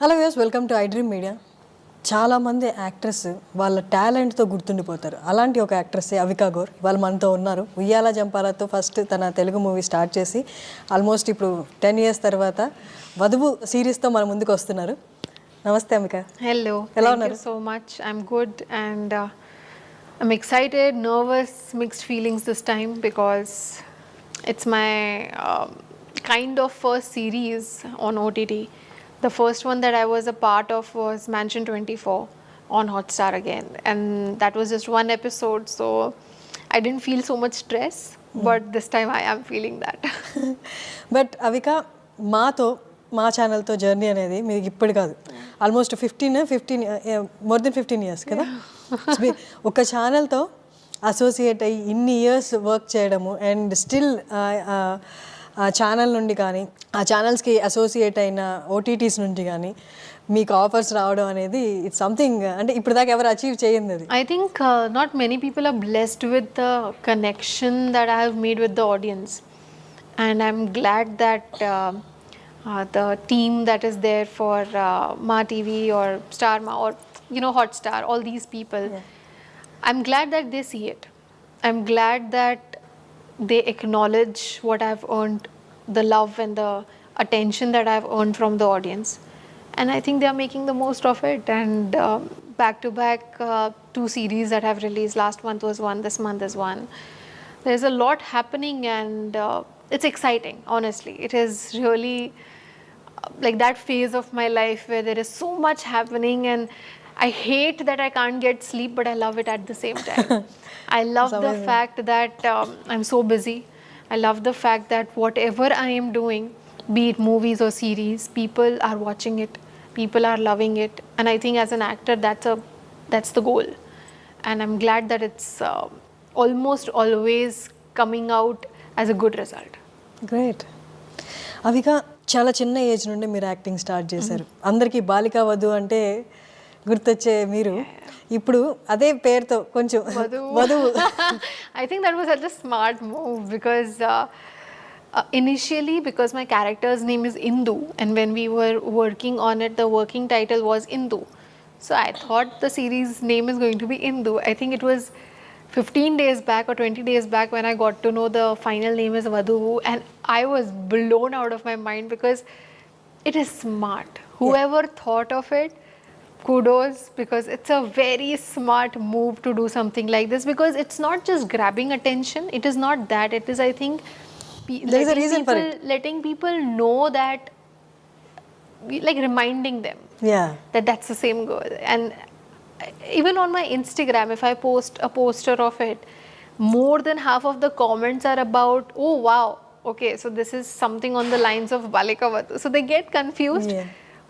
Hello viewers, welcome to iDream media. చాలామంది actress వాళ్ళ టాలెంట్తో గుర్తుండిపోతారు. అలాంటి ఒక యాక్ట్రెస్ అవికా గోర్ వాళ్ళు మనతో ఉన్నారు. ఉయ్యాల జంపాలతో ఫస్ట్ తన తెలుగు మూవీ స్టార్ట్ చేసి ఆల్మోస్ట్ ఇప్పుడు 10 years తర్వాత వధువు సిరీస్తో మన ముందుకు వస్తున్నారు. నమస్తే Avika. Hello, thank you so much. I'm good and I'm excited, nervous, mixed feelings this time because it's my kind of first series on OTT. The first one that I was a part of was Mansion 24 on Hotstar again, and that was just one episode, so I didn't feel so much stress, but this time I am feeling that. But Avika, మా ఛానల్తో journey అనేది మీకు ఇప్పుడు కాదు, almost 15 more than 15 years కదా. ఒక ఛానల్తో associate అయ్యి ఇన్ని years work చేయడము అండ్ స్టిల్ ఆ ఛానల్ నుండి కానీ ఆ ఛానల్స్కి అసోసియేట్ అయిన ఓటీటీస్ నుండి కానీ మీకు ఆఫర్స్ రావడం అనేది ఇట్స్ సంథింగ్, అంటే ఇప్పుడు దాకా ఎవరు అచీవ్ చేయండి అది. I think not many people are blessed with the connection that I have made with the audience, and I'm glad that the team that is there for Ma TV or Star Ma or Hotstar, all these people, I'm glad that they see it. I'm glad that they acknowledge what I've earned, the love and the attention that I've earned from the audience, and I think they are making the most of it. And back to back 2 series that have released. Last month was one, this month is one. There's a lot happening and it's exciting, honestly. It is really like that phase of my life where there is so much happening and I hate that I can't get sleep, but I love it at the same time. I love the fact that I'm so busy. I love the fact that whatever I am doing, be it movies or series, people are watching it, people are loving it, and I think as an actor that's the goal, and I'm glad that it's almost always coming out as a good result. Great. Avika, చాలా చిన్న age నుండి మీరు acting start చేశారు. అందరికీ బాలికా వధు అంటే గుర్తొచ్చే మీరు ఇప్పుడు అదే పేరుతో కొంచెం వధువు. I think that was such a smart move because initially, because my character's name is Indu, and when we were working on it, the working title was Indu. So I thought the series name is going to be Indu. I think it was 15 days back or 20 days back when I got to know the final name is Vadhu, and I was blown out of my mind because it is smart. Whoever thought of it, kudos, because it's a very smart move to do something like this, because it's not just grabbing attention. It is not that. It is, I think, There is a reason for it. letting people know that, like reminding them that that's the same girl. And even on my Instagram, if I post a poster of it, more than half of the comments are about, oh wow, okay, so this is something on the lines of Balika Vadhu. So they get confused.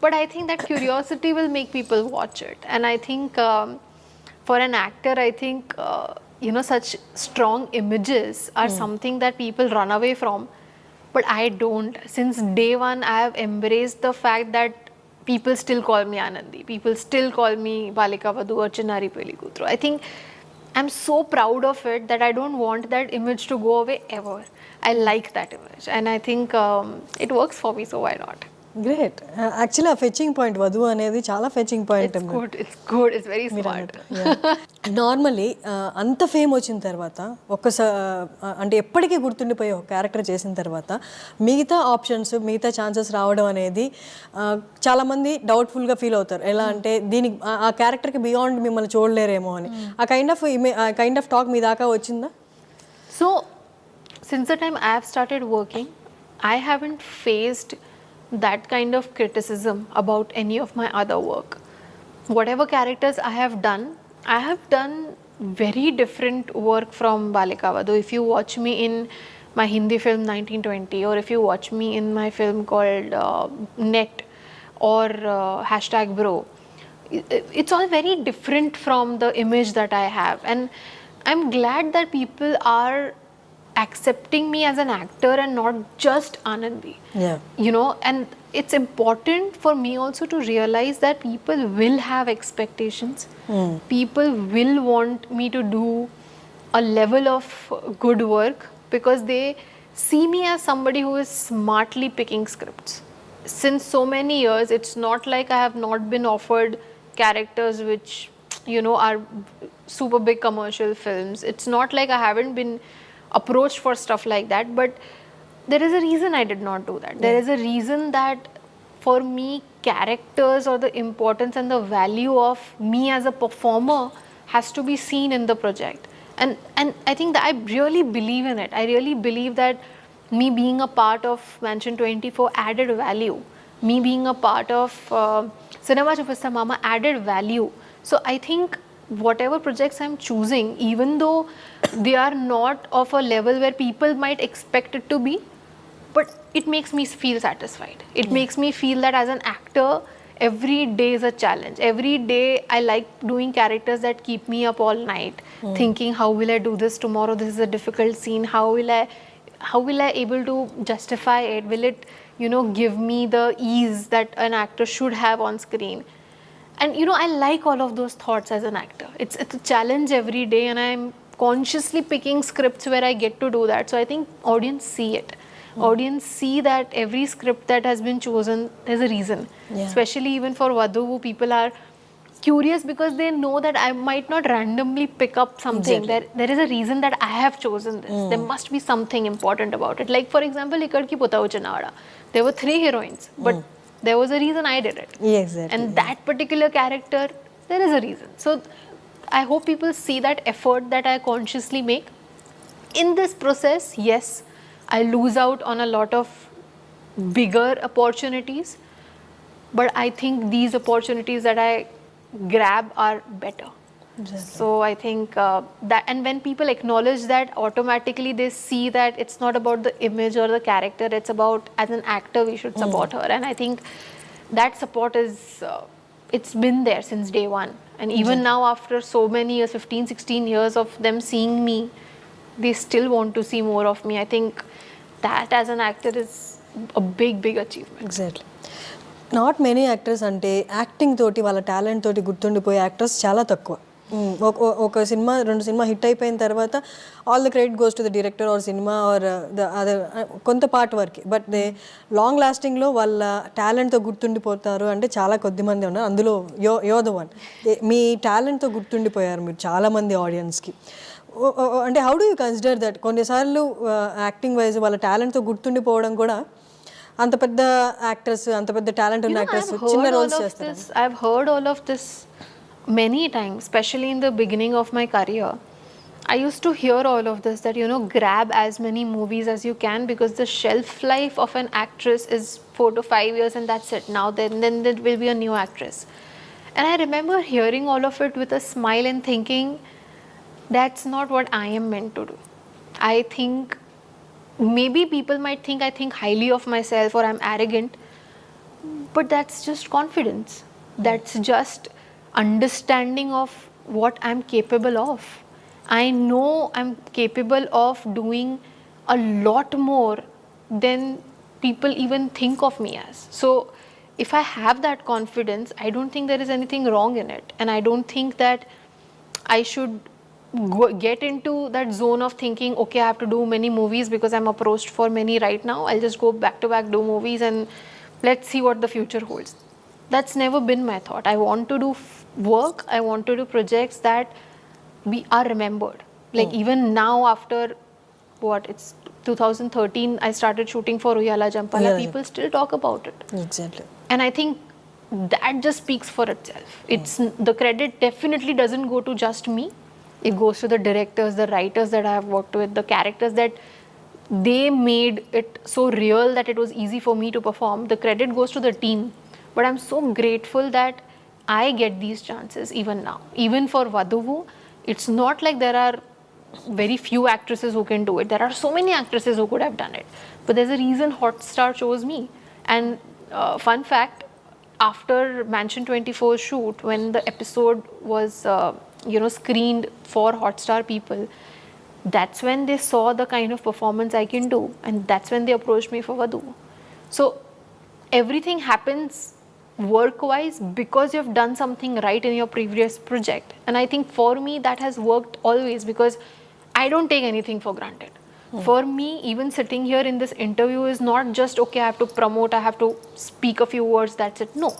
But I think that curiosity will make people watch it. And I think for an actor, I think, such strong images are something that people run away from. But I don't. Since day one, I have embraced the fact that people still call me Anandi. People still call me Balika Vadhu or Chinnari Peli Kutru. I think I'm so proud of it that I don't want that image to go away ever. I like that image. And I think it works for me, so why not? Great. Actually ఆ fetching point వధువు అనేది చాలా fetching point. It's good. It's very smart. Normally అంత fame వచ్చిన తర్వాత అంటే ఎప్పటికీ గుర్తుండిపోయే ఒక క్యారెక్టర్ చేసిన తర్వాత మిగతా ఆప్షన్స్, మిగతా ఛాన్సెస్ రావడం అనేది చాలామంది డౌట్ఫుల్గా ఫీల్ అవుతారు. ఎలా అంటే దీనికి ఆ క్యారెక్టర్కి బియాండ్ మిమ్మల్ని చూడలేరేమో అని. ఆ కైండ్ ఆఫ్ టాక్ మీ దాకా వచ్చిందా? So since the time I have started working, I haven't faced that kind of criticism about any of my other work. Whatever characters I have done very different work from Balika Vadhu. If you watch me in my Hindi film 1920, or if you watch me in my film called Net or #Bro, it's all very different from the image that I have. And I'm glad that people are accepting me as an actor and not just Anandi. And it's important for me also to realize that people will have expectations. People will want me to do a level of good work because they see me as somebody who is smartly picking scripts. since so many years, it's not like I have not been offered characters which, are super big commercial films. It's not like I haven't been approached for stuff like that, but there is a reason I did not do that. There is a reason that for me, characters or the importance and the value of me as a performer has to be seen in the project. And I think that I really believe in it. I really believe that me being a part of Mansion 24 added value. Me being a part of Cinema Chupasta Mama added value. So I think whatever projects I'm choosing, even though they are not of a level where people might expect it to be, but it makes me feel satisfied. It makes me feel that as an actor, every day is a challenge. Every day I like doing characters that keep me up all night, thinking, how will I do this tomorrow? This is a difficult scene. How will I able to justify it? Will it, give me the ease that an actor should have on screen? And I like all of those thoughts as an actor. It's a challenge every day, and I'm consciously picking scripts where I get to do that. So I think audience see it. Audience see that every script that has been chosen, there's a reason. Especially even for Vadhu, people are curious because they know that I might not randomly pick up something. There is a reason that I have chosen this. There must be something important about it. Like for example, Ikkadki Putau Chinavada. There were 3 heroines, but there was a reason I did it. Exactly. And that particular character, there is a reason. So I hope people see that effort that I consciously make. In this process, yes, I lose out on a lot of bigger opportunities, but I think these opportunities that I grab are better. So I think that, and when people acknowledge that, automatically they see that it's not about the image or the character, it's about, as an actor, we should support her. And I think that support is, it's been there since day one. And even now, after so many years, 15, 16 years of them seeing me, they still want to see more of me. I think that as an actor is a big achievement. Exactly. Not many actors అంటే acting తోటి వాళ్ళ talent తోటి గుర్తుండిపోయే actors చాలా తక్కువ. ఒక cinema 2 cinema hit అయిపోయిన తర్వాత all the credit goes to the director or సినిమా ఆర్ ద అదర్ కొంత పార్ట్ వరకు, బట్ దే లాంగ్ లాస్టింగ్లో వాళ్ళ టాలెంట్తో గుర్తుండిపోతారు అంటే చాలా కొద్ది మంది ఉన్నారు. అందులో యో ద వన్. మీ టాలెంట్తో గుర్తుండిపోయారు మీరు చాలామంది ఆడియన్స్కి. అంటే how do you consider that? కొన్నిసార్లు యాక్టింగ్ వైజ్ వాళ్ళ టాలెంట్తో గుర్తుండిపోవడం కూడా, అంత పెద్ద యాక్టర్స్, అంత పెద్ద టాలెంట్ ఉన్న యాక్టర్స్ చిన్న రోల్స్ చేస్తారు. I've heard all of this many times, especially in the beginning of my career. I used to hear all of this, that grab as many movies as you can, because the shelf life of an actress is 4 to 5 years and that's it. Now then there will be a new actress. And I remember hearing all of it with a smile and thinking, that's not what I am meant to do. I think maybe people might think I think highly of myself or I'm arrogant, but that's just confidence. That's just understanding of what I'm capable of. I know I'm capable of doing a lot more than people even think of me as. So if I have that confidence, I don't think there is anything wrong in it, and I don't think that I should get into that zone of thinking, okay, I have to do many movies because I'm approached for many right now. I'll just go back to back, do movies, and let's see what the future holds. That's never been my thought. I want to do work. I want to do projects that we are remembered. Like even now, after it's 2013, I started shooting for Uyala Jampala. People still talk about it. Exactly. And I think that just speaks for itself. It's the credit definitely doesn't go to just me. It goes to the directors, the writers that I have worked with, the characters that they made it so real that it was easy for me to perform. The credit goes to the team. But I'm so grateful that I get these chances even now. Even for Vadhu, it's not like there are very few actresses who can do it. There are so many actresses who could have done it. But there's a reason Hotstar chose me. And fun fact, after Mansion 24 shoot, when the episode was screened for Hotstar people, that's when they saw the kind of performance I can do, and that's when they approached me for Vadhu. So everything happens work-wise because you've done something right in your previous project, and I think for me that has worked always, because I don't take anything for granted. For me, even sitting here in this interview is not just, okay, I have to promote, I have to speak a few words, that's it. No.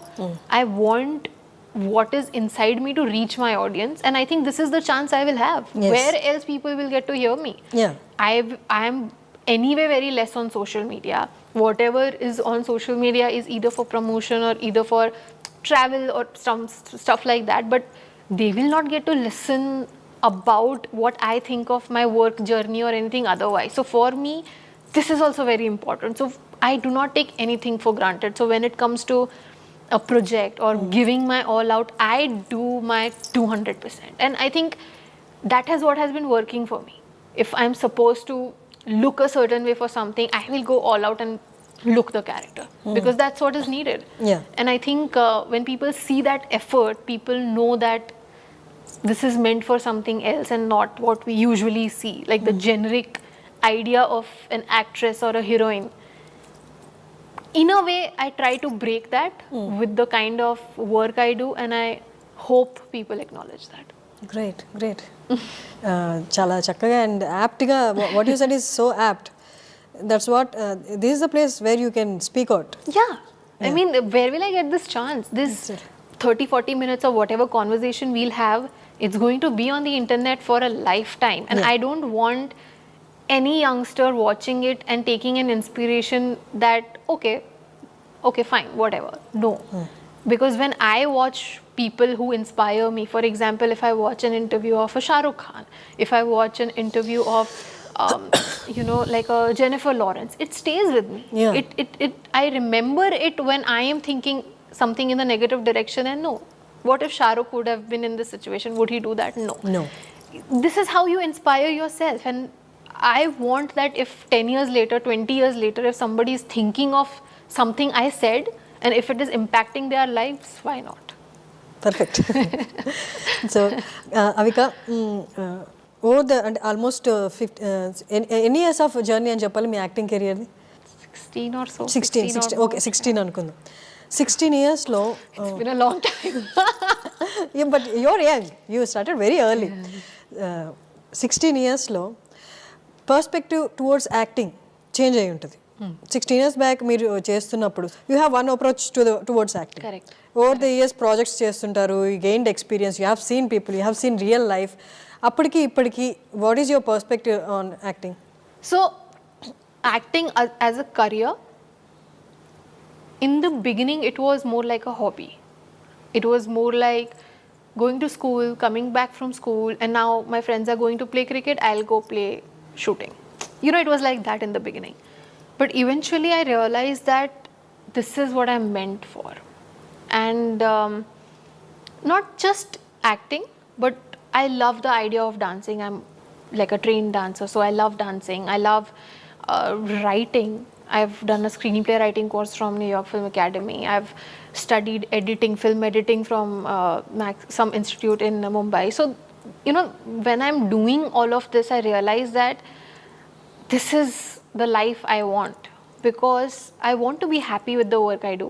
I want what is inside me to reach my audience, and I think this is the chance I will have. Yes. Where else people will get to hear me? Yeah. I am anyway very less on social media. Whatever is on social media is either for promotion or either for travel or some stuff like that, but they will not get to listen about what I think of my work journey or anything otherwise. So for me, this is also very important. So I do not take anything for granted. So when it comes to a project or giving my all out, I do my 200%. And I think that is what has been working for me. If I'm supposed to look a certain way for something, I will go all out and look the character because that's what is needed. Yeah. And I think when people see that effort, people know that this is meant for something else and not what we usually see, like the generic idea of an actress or a heroine. In a way, I try to break that with the kind of work I do, and I hope people acknowledge that. Great. Chala chakkaga and apt ga, what you said is so apt. That's what, this is the place where you can speak out. Yeah. I mean, where will I get this chance? This 30-40 minutes of whatever conversation we'll have, it's going to be on the internet for a lifetime. And I don't want any youngster watching it and taking an inspiration that, okay, fine, whatever. No. Because when I watch people who inspire me, for example, if I watch an interview of a Shah Rukh Khan, if I watch an interview of like a Jennifer Lawrence, it stays with me. Yeah. I remember it when I am thinking something in the negative direction, and no. What if Shah Rukh would have been in this situation? Would he do that? No. This is how you inspire yourself, and I want that if 10 years later, 20 years later, if somebody is thinking of something I said, and if it is impacting their lives, why not? Perfect. So, Avika, over the and almost any years of journey and చెప్పాలి మీ acting కెరియర్ది 16 or so. 16 okay 16 అనుకుందాం 16 years లో It's been a long time. yeah, but you're young, you started very early. 16 years లో perspective towards acting change అయి ఉంటుంది 16 years back మీరు చేస్తున్నప్పుడు you have one approach towards acting. Correct. Over the years projects చేస్తుంటారు, you gained experience, you have seen people, you have seen real life. అప్పటికి ఇప్పటికి what is your perspective on acting? So, acting as a career, in the beginning, it was more like a hobby. It was more like going to school, coming back from school, and now my friends are going to play cricket, I'll go play shooting. It was like that in the beginning. But eventually I realized that this is what I'm meant for. And not just acting, but I love the idea of dancing. I'm like a trained dancer, so I love dancing. I love writing. I've done a screenplay writing course from New York Film Academy. I've studied editing, film editing from some institute in Mumbai. So, when I'm doing all of this, I realize that this is the life I want, because I want to be happy with the work I do.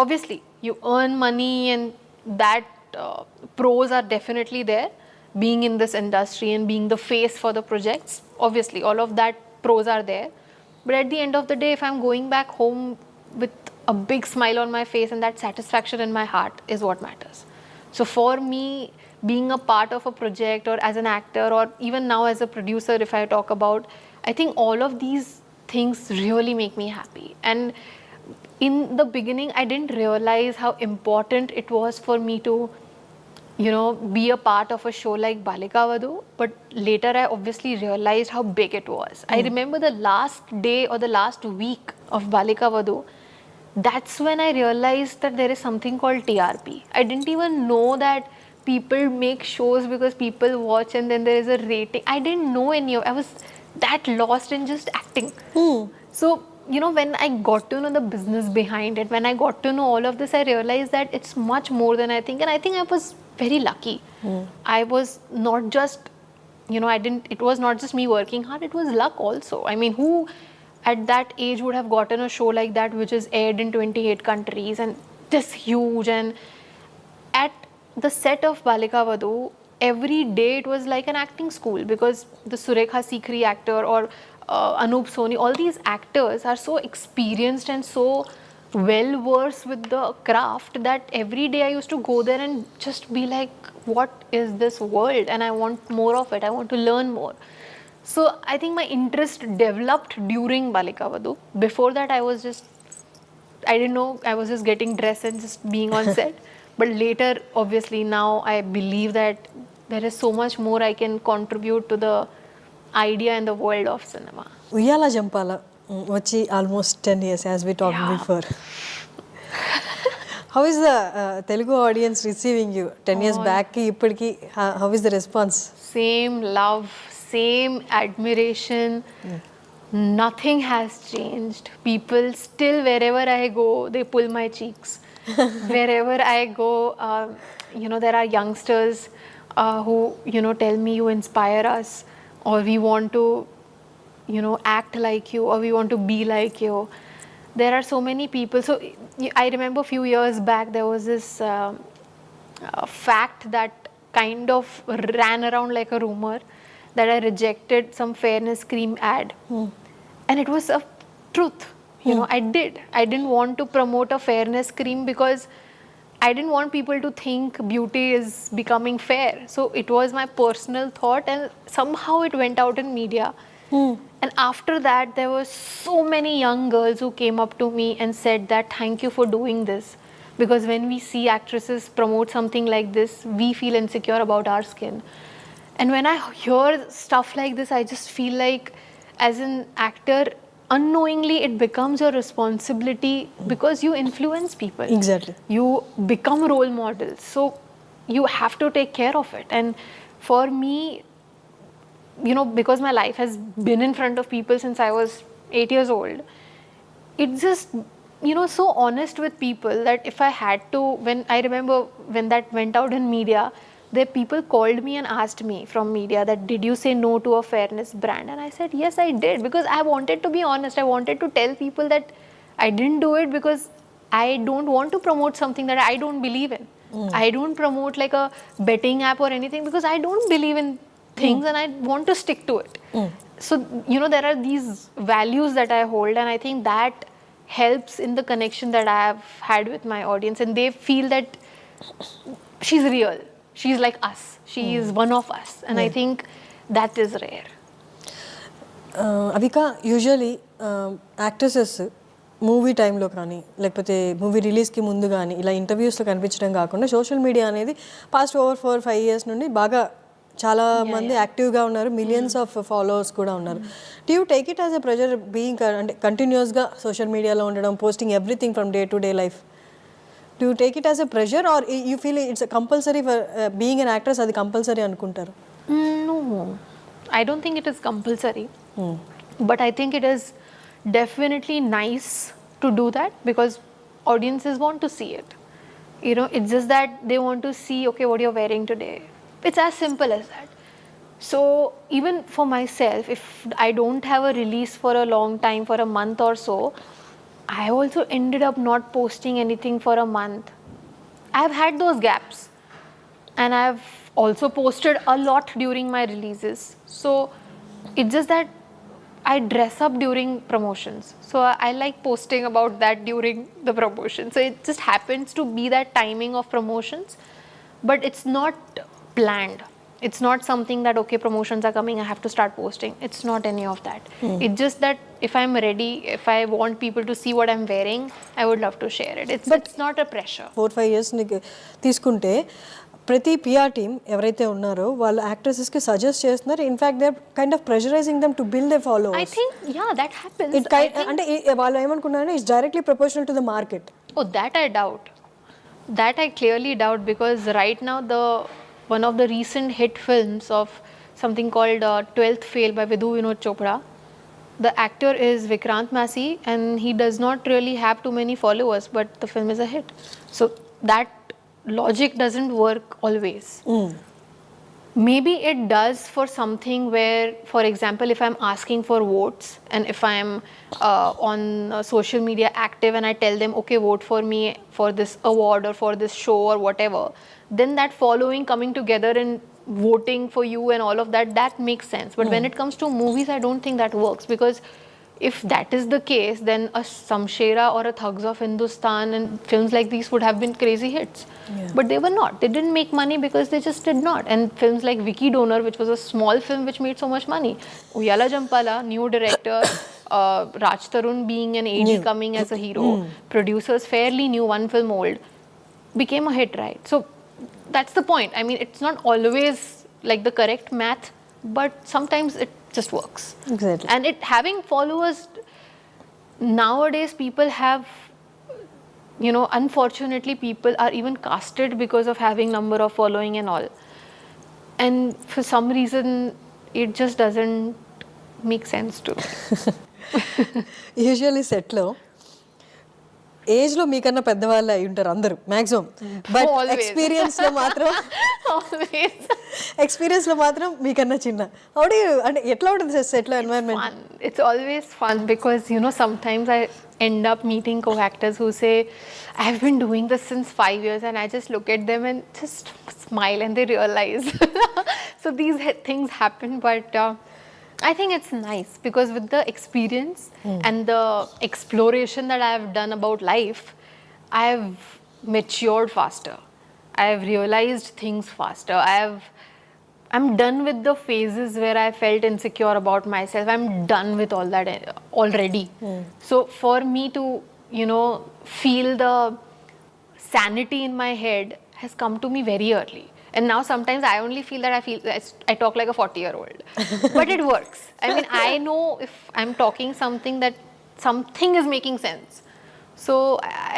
Obviously, you earn money, and that pros are definitely there, being in this industry and being the face for the projects. Obviously, all of that pros are there. But at the end of the day, if I'm going back home with a big smile on my face and that satisfaction in my heart is what matters. So for me, being a part of a project or as an actor or even now as a producer, if I talk about, I think all of these things really make me happy. And in the beginning, I didn't realize how important it was for me to be a part of a show like Balika Vadhu, but later I obviously realized how big it was. I remember the last day or the last week of Balika Vadhu, that's when I realized that there is something called TRP. I didn't even know that people make shows because people watch and then there is a rating. I didn't know I was that lost in just acting. So, when I got to know the business behind it, when I got to know all of this, I realized that it's much more than I think. And I think I was very lucky. I was not just, it was not just me working hard, it was luck also. I mean, who at that age would have gotten a show like that, which is aired in 28 countries and this huge? And at the set of Balika Vadhu, every day it was like an acting school, because the Surekha Sikri actor or Anup Soni, all these actors are so experienced and so well versed with the craft that every day I used to go there and just be like, what is this world? And I want more of it. I want to learn more. So I think my interest developed during Balika Vadhu. Before that, I didn't know, I was just getting dressed and just being on set. But later, obviously, now I believe that there is so much more I can contribute to the idea and the world of cinema. Uyala Jampala, vachi almost 10 years as we talked before. How is the Telugu audience receiving you? 10 years back, how is the response? Same love, same admiration. Nothing has changed. People still, wherever I go, they pull my cheeks. Wherever I go, there are youngsters who, tell me you inspire us, or we want to, act like you, or we want to be like you. There are so many people. So I remember a few years back, there was this fact that kind of ran around like a rumor that I rejected some fairness cream ad. And it was a truth. I did. I didn't want to promote a fairness cream because I didn't want people to think beauty is becoming fair. So it was my personal thought, and somehow it went out in media. And after that, there were so many young girls who came up to me and said that thank you for doing this. Because when we see actresses promote something like this, we feel insecure about our skin. And when I hear stuff like this, I just feel like as an actor, unknowingly it becomes your responsibility because you influence people. Exactly. You become role models. So you have to take care of it. And for me, because my life has been in front of people since I was 8 years old, it's just, so honest with people that if I had to, I remember when that went out in media, the people called me and asked me from media that, did you say no to a fairness brand? And I said, yes, I did, because I wanted to be honest. I wanted to tell people that I didn't do it because I don't want to promote something that I don't believe in. I don't promote like a betting app or anything because I don't believe in things and I want to stick to it. So, there are these values that I hold, and I think that helps in the connection that I have had with my audience, and they feel that she's real. She's like us. She is one of us. And I think that is rare. Avika, usually actresses movie టైంలో కానీ లేకపోతే movie రిలీజ్కి ముందు కానీ ఇలా ఇంటర్వ్యూస్లో కనిపించడం కాకుండా social media అనేది పాస్ట్ ఓవర్ 4-5 years నుండి బాగా చాలా మంది యాక్టివ్గా ఉన్నారు, మిలియన్స్ ఆఫ్ ఫాలోవర్స్ కూడా ఉన్నారు. Do you take it as a pressure being అంటే కంటిన్యూస్గా సోషల్ మీడియాలో ఉండడం, posting everything from day to day life? Do you take it as a pressure or you feel it's compulsory for being an actress? అది compulsory అనుకుంటారు? No, I don't think it is compulsory. But I think it is definitely nice to do that because audiences want to see it. It's just that they want to see, okay, what you're wearing today. It's as simple as that. So even for myself, if I don't have a release for a long time, for a month or so, I also ended up not posting anything for a month. I've had those gaps, and I've also posted a lot during my releases. So it's just that I dress up during promotions. So I like posting about that during the promotion. So it just happens to be that timing of promotions, but it's not planned. It's not something that, okay, promotions are coming, I have to start posting. It's not any of that. It's just that if I'm ready, if I want people to see what I'm wearing, I would love to share it. It's not a pressure. 4-5 years తీసుకుంటే ప్రతి PR team ఎవరైతే ఉన్నారో వాళ్ళు యాక్ట్రెసెస్కి suggest చేస్తున్నారు. In fact they are kind of pressurising them to build they followers. I think, yeah, that happens. అంటే వాళ్ళు ఏమనుకున్నారంటే it's directly proportional to the market. Oh, that I doubt. That I clearly doubt, because right now one of the recent hit films of something called 12th Fail by Vidhu Vinod Chopra, the actor is Vikrant Massey, and he does not really have too many followers, but the film is a hit. So that logic doesn't work always. Maybe it does for something where, for example, if I'm asking for votes and if I'm on social media active and I tell them, okay, vote for me for this award or for this show or whatever, then that following coming together and voting for you and all of that, that makes sense. But when it comes to movies, I don't think that works, because if that is the case, then a Samshera or a Thugs of Hindustan and films like these would have been crazy hits. But they were not. They didn't make money because they just did not. And films like Vicky Donor, which was a small film which made so much money. Uyala Jampala, new director, Raj Tarun being an AD coming as a hero, producers fairly new, one film old, became a hit, right? So that's the point. I mean, it's not always like the correct math, but sometimes it just works. Exactly. And it having followers, nowadays people have, you know, unfortunately people are even casted because of having number of following and all. And for some reason, it just doesn't make sense to me. Usually సెట్లో ఏజ్లో మీకన్నా పెద్దవాళ్ళు అయి ఉంటారు అందరూ maximum, but Always. ఎక్స్పీరియన్స్లో మాత్రం Always. ఎక్స్పీరియన్స్లో మాత్రం మీకన్నా చిన్న. హౌడీ అంటే ఎట్లా ఉంటుంది సెట్లో environment? Fun. It's always fun because, you know, sometimes I end up meeting co-actors who say, I've been doing this since 5 years, and I just look at them and just smile and they realize. So these things happen, but I think it's nice because with the experience and the exploration that I have done about life, I have matured faster. I have realized things faster. I'm done with the phases where I felt insecure about myself. I'm done with all that already. So for me to, you know, feel the sanity in my head has come to me very early. And now sometimes I only feel that I talk like a 40-year-old. But it works. I mean, I know if I'm talking something that something is making sense. So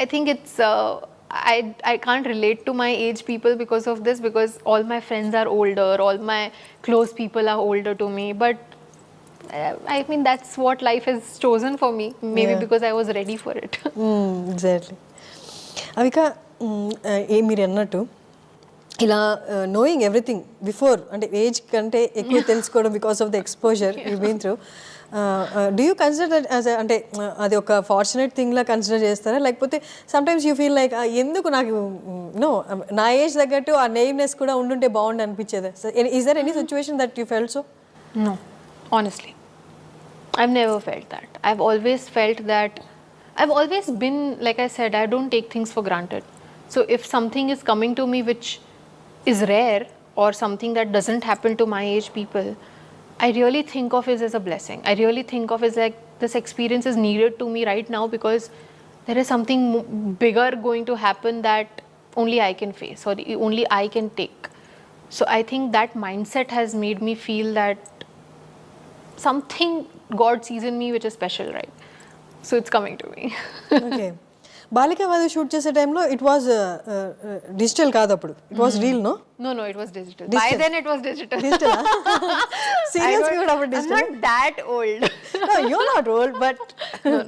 I think it's, I can't relate to my age people because of this, because all my friends are older, all my close people are older to me. But I mean, that's what life has chosen for me. Maybe because I was ready for it. Exactly. Avika, మీరు అన్నట్టు ఇలా knowing everything before, అంటే age కంటే ఎక్కువ తెలుసుకోవడం because of the exposure you been through, do you consider that as అంటే అది ఒక ఫార్చునేట్ థింగ్లా కన్సిడర్ చేస్తారా, లేకపోతే సమ్టైమ్స్ యూ ఫీల్ లైక్ ఎందుకు నాకు నో నా ఏజ్ తగ్గట్టు ఆ నెయివ్నెస్ కూడా ఉండుంటే బాగుండు అనిపించేదా? Is there any situation that you felt so? No, honestly. I've never felt that. I've always felt that, I've always been, like I said, I don't take things for granted. So if something is coming to me which is rare or something that doesn't happen to my age people, I really think of it as a blessing. I really think of it as like this experience is needed to me right now because there is something bigger going to happen that only I can face or only I can take. So I think that mindset has made me feel that something God sees in me which is special, right? So it's coming to me. Okay. Balika Vadhu shoot చేసే టైంలో it was digital కాదు అప్పుడు, it was reel, no? No, it was digital. By then it was digital. Digital serious కూడా అప్పుడు I'm digital? not that old. No, you're not old, but No,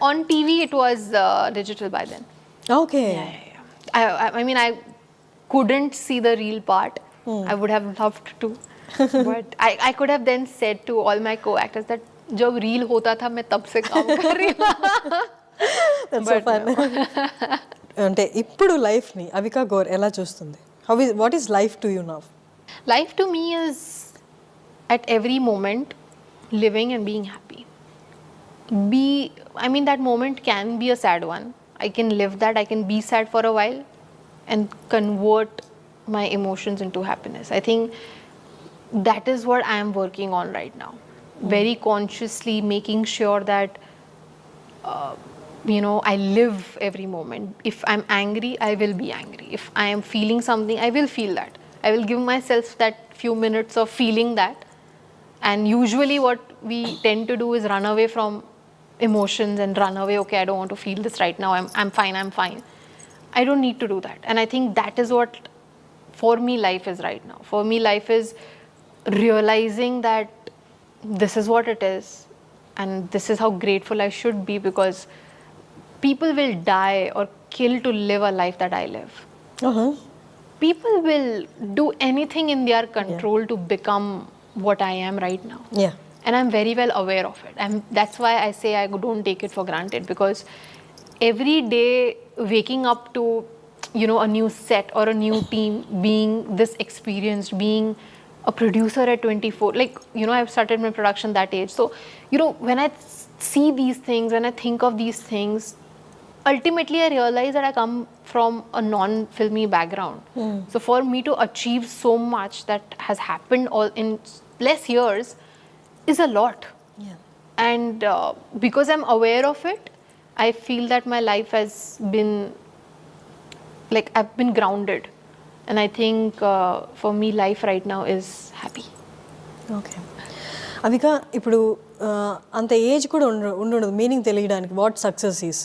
on TV it was digital by then. okay. Yeah. I mean, I couldn't see the real part. I would have loved to. But I could have then said to all my co-actors that जब reel होता था मैं तब से काम कर रही हूँ. That's so fun. అంటే ఇప్పుడు లైఫ్ని అవికా గోర్ ఎలా చూస్తుంది? What is life to you now? Life to me is at every moment living and being happy. I mean, that moment can be a sad one. I can live that. I can be sad for a while and convert my emotions into happiness. I think that is what I am working on right now. Very consciously making sure that you know, I live every moment. If I'm angry, I will be angry. If I am feeling something, I will feel that. I will give myself that few minutes of feeling that. And usually what we tend to do is run away from emotions and run away, okay, I don't want to feel this right now, I'm fine. I don't need to do that. And I think that is what for me life is right now. For me life is realizing that this is what it is and this is how grateful I should be, because people will die or kill to live a life that I live. People will do anything in their control to become what I am right now. Yeah. And I'm very well aware of it. And that's why I say I don't take it for granted, because every day waking up to you know, a new set or a new team, being this experienced, being a producer at 24. Like, you know, I've started my production that age. So, you know, when I see these things, when I think of these things, ultimately I realize that I come from a non-filmy background. So for me to achieve so much that has happened all in less years is a lot. Yeah. And because I'm aware of it, I feel that my life has been, like, I've been grounded. And I think for me, life right now is happy. Okay Avika ఇప్పుడు అంత age కూడా ఉండదు meaning తెలియడానికి what success is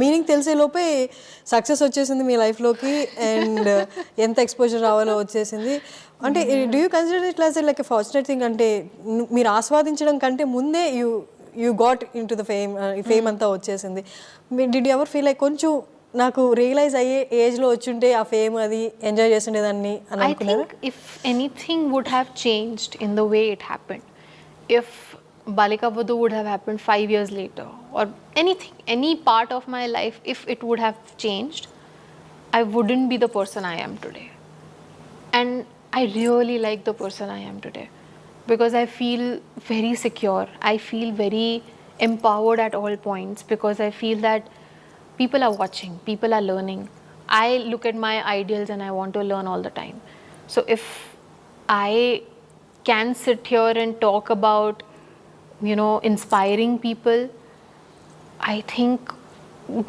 meaning తెలిసే లోపే success వచ్చేసింది మీ లైఫ్లోకి and ఎంత ఎక్స్పోజర్ రావాలో వచ్చేసింది అంటే do you consider it as like a fortunate thing అంటే మీరు ఆస్వాదించడం కంటే ముందే you got in to the fame అంతా వచ్చేసింది did you ever feel like కొంచెం నాకు రియలైజ్ అయ్యే ఏజ్లో వచ్చుంటే ఆ ఫేమ్ అది ఎంజాయ్ చేస్తుండేదాన్ని అని అనుకున్నారా? I think if anything would have changed in the way it happened, if Balika Vadhu would have happened 5 years later, or anything, any part of my life, if it would have changed, I wouldn't be the person I am today. And I really like the person I am today because I feel very secure. I feel very empowered at all points because I feel that people are watching, people are learning. I look at my ideals and I want to learn all the time. So if I can sit here and talk about, you know, inspiring people, I think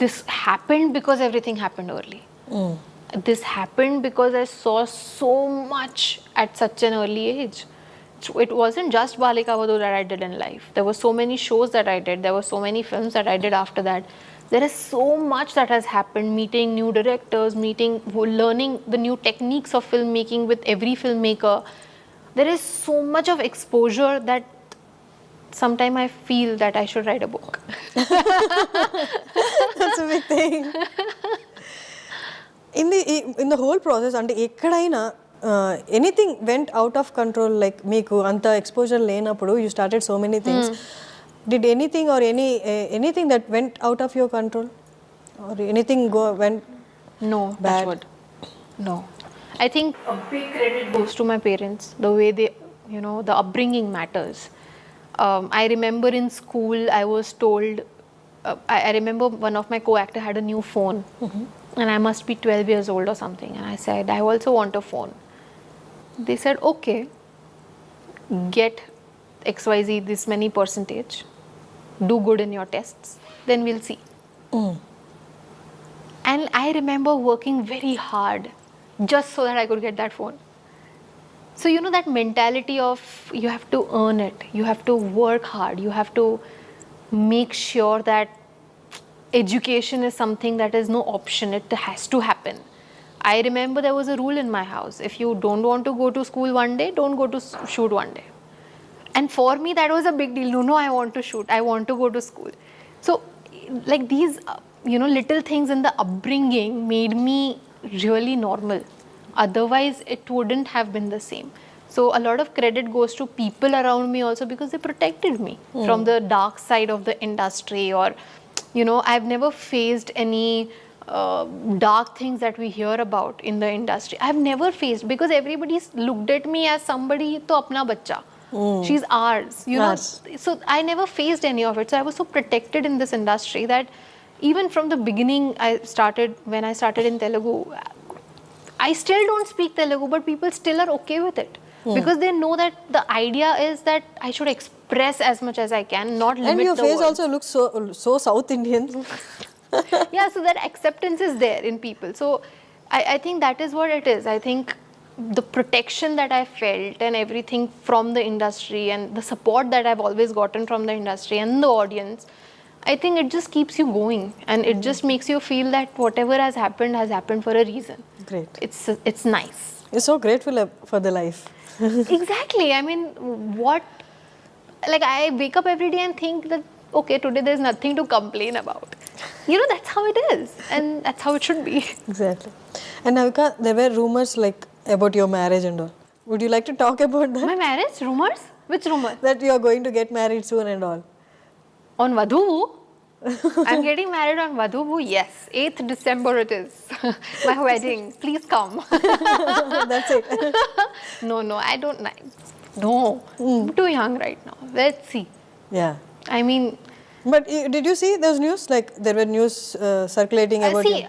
this happened because everything happened early. This happened because I saw so much at such an early age. It wasn't just Balika Vadhu that I did in life. There were so many shows that I did. There were so many films that I did after that. There is so much that has happened, meeting new directors, learning the new techniques of filmmaking with every filmmaker. There is so much of exposure that sometimes I feel that I should write a book. That's a big thing. In the whole process, అంటే ఎక్కడైనా anything went out of control like మీకు అంత exposure లేనప్పుడు you started so many things did anything or anything that went out of your control or anything went No, bad? No. I think a big credit goes to my parents, the way they, you know, the upbringing matters. I remember in school I was told, I remember one of my co-actor had a new phone and I must be 12 years old or something, and I said I also want a phone. They said okay, get XYZ this many percentage, do good in your tests, then we'll see. And I remember working very hard just so that I could get that phone. So, you know, that mentality of you have to earn it, you have to work hard, you have to make sure that education is something that is no option, it has to happen. I remember there was a rule in my house: if you don't want to go to school one day, don't go to shoot one day. And for me, that was a big deal. No, I want to shoot. I want to go to school. So, like these, you know, little things in the upbringing made me really normal. Otherwise, it wouldn't have been the same. So, a lot of credit goes to people around me also because they protected me from the dark side of the industry. Or, you know, I've never faced any dark things that we hear about in the industry. I've never faced, because everybody's looked at me as somebody to apna bachcha. She's ours, you know. So I never faced any of it. So I was so protected in this industry that even from the beginning, when I started in Telugu, I still don't speak Telugu, but people still are okay with it because they know that the idea is that I should express as much as I can, not limit the and your face words. also looks so South Indian. Yeah, so that acceptance is there in people. So I think that is what it is. I think the protection that I felt and everything from the industry and the support that I've always gotten from the industry and the audience, I think it just keeps you going, and it just makes you feel that whatever has happened for a reason. Great. It's nice. You're so grateful for the life. Exactly. I mean, like I wake up every day and think that okay, today there's nothing to complain about. You know, that's how it is, and that's how it should be. Exactly. And Avika, there were rumors like about your marriage and all. Would you like to talk about that? My marriage? Rumors? Which rumor? That you are going to get married soon and all. On Vadhu? I'm getting married on Vadhu, yes. 8th December it is. My wedding, please come. That's it. No, I don't like. No, I'm too young right now. Let's see. Yeah. I mean, But did you see those news? Like there were news circulating about see, you.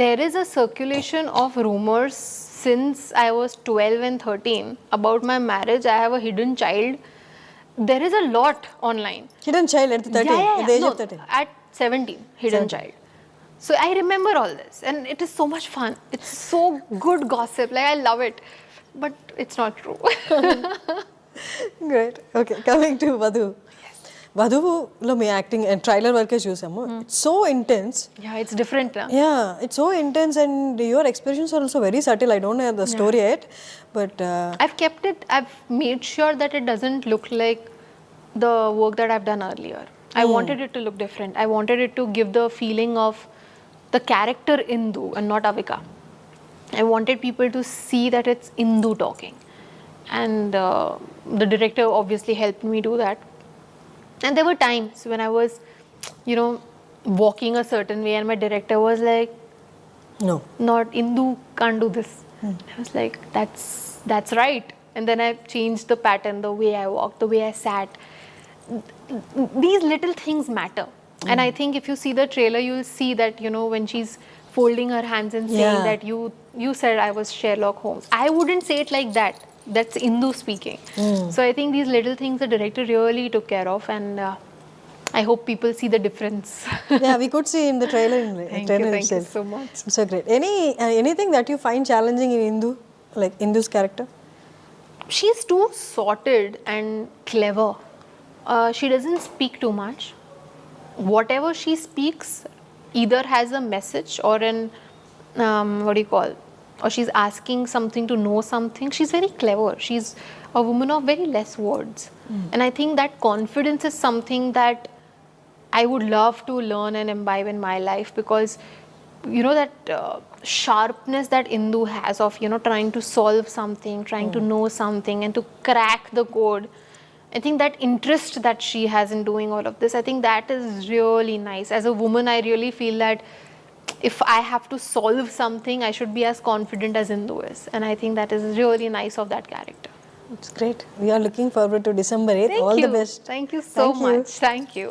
there is a circulation of rumors since I was 12 and 13 about my marriage. I have a hidden child. There is a lot online. Hidden child at 13, at the age No, of 13. at 17, hidden 17. child. So I remember all this, and it is so much fun. It's so good gossip. Like I love it, but it's not true. Great. Okay, coming to Vadhu. Vadhuలో మీ acting and trailer వరకే చూసాము. It's so intense. Yeah, it's different. Yeah, it's so intense and your expressions are also very subtle. I don't know the story yet, but I've kept it. I've made sure that it doesn't look like the work that I've done earlier. I wanted it to look different. I wanted it to give the feeling of the character Indu and not Avika. I wanted people to see that it's Indu talking, and the director obviously helped me do that. And there were times when I was, walking a certain way, and my director was like, no. "Not Indu can't do this." I was like, "That's right." And then I changed the pattern, the way I walked, the way I sat. These little things matter. And I think if you see the trailer, you'll see that, when she's folding her hands and saying that you said I was Sherlock Holmes. I wouldn't say it like that. That's Indu speaking. So I think these little things the director really took care of, and I hope people see the difference. Yeah, we could see in the trailer. Thank you so much. So great. Anything that you find challenging in Indu, like Indu's character? She's too sorted and clever. She doesn't speak too much. Whatever she speaks either has a message or or she's asking something to know something. She's very clever. She's a woman of very less words. And I think that confidence is something that I would love to learn and imbibe in my life, because that sharpness that Indu has of trying to solve something, trying to know something, and to crack the code. I think that interest that she has in doing all of this, I think that is really nice. As a woman, I really feel that if I have to solve something, I should be as confident as Indu is. And I think that is really nice of that character. It's great. We are looking forward to December 8th. All the best. Thank you so much. Thank you.